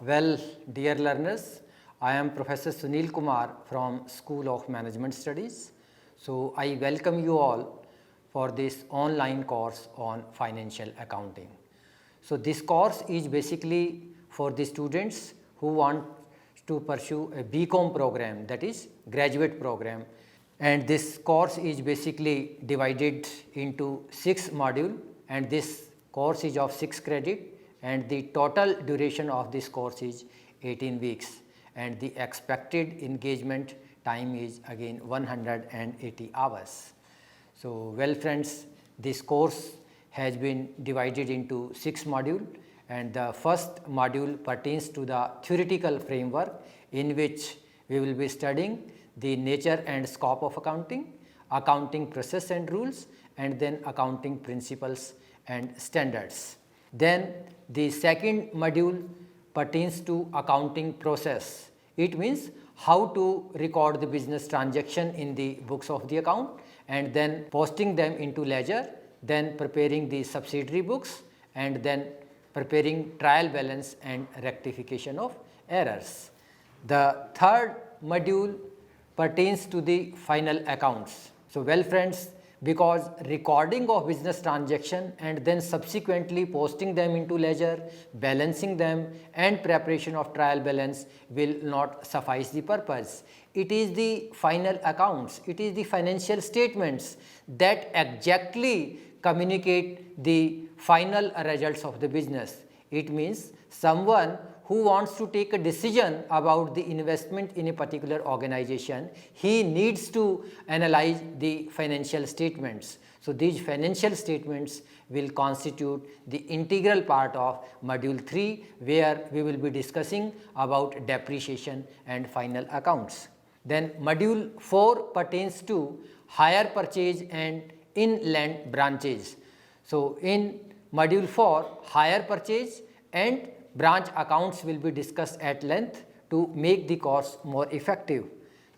Well, dear learners, I am Professor Sunil Kumar from School of Management Studies. So, I welcome you all for this online course on financial accounting. So, this course is basically for the students who want to pursue a BCom program, that is graduate program, and this course is basically divided into 6 modules, and this course is of 6 credit, and the total duration of this course is 18 weeks, and the expected engagement time is again 180 hours. So, well friends, this course has been divided into 6 modules, and the first module pertains to the theoretical framework, in which we will be studying the nature and scope of accounting, accounting process and rules, and then accounting principles and standards. Then the second module pertains to accounting process. It means how to record the business transaction in the books of the account and then posting them into ledger, then preparing the subsidiary books, and then preparing trial balance and rectification of errors. The third module pertains to the final accounts. So, well friends, because recording of business transaction and then subsequently posting them into ledger, balancing them and preparation of trial balance will not suffice the purpose. It is the final accounts, it is the financial statements that exactly communicate the final results of the business. It means someone who wants to take a decision about the investment in a particular organization, he needs to analyze the financial statements. So, these financial statements will constitute the integral part of module 3, where we will be discussing about depreciation and final accounts. Then module 4 pertains to hire purchase and inland branches. So, in module 4, hire purchase and branch accounts will be discussed at length to make the course more effective.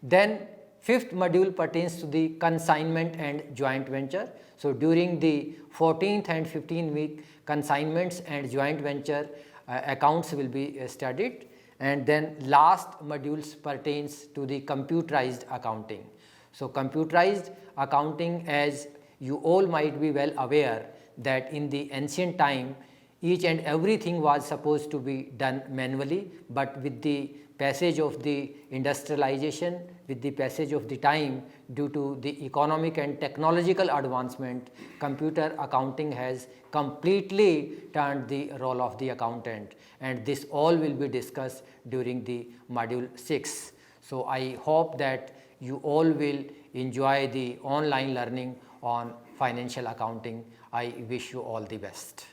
Then fifth module pertains to the consignment and joint venture. So, during the 14th and 15th week, consignments and joint venture accounts will be studied, and then last modules pertains to the computerized accounting. So, computerized accounting, as you all might be well aware, that in the ancient time each and everything was supposed to be done manually, but with the passage of the industrialization, with the passage of the time, due to the economic and technological advancement, computer accounting has completely turned the role of the accountant, and this all will be discussed during the module 6. So, I hope that you all will enjoy the online learning on financial accounting. I wish you all the best.